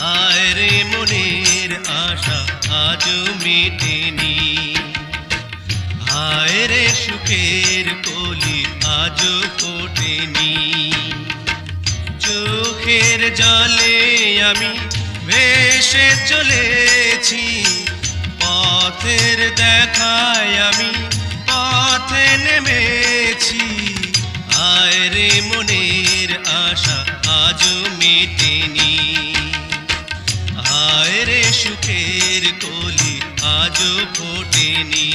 হায় রে মনের আশা আজও মেটেনি, হায় রে সুখের কলি আজও ফোটেনি। চোখের জলে আমি ভেসে চলেছি, পথের দেখায় আমি পথে নেমেছি। হায় রে মনের আশা আজও মেটেনি, হায় রে সুখের কলি আজও ফোটেনি।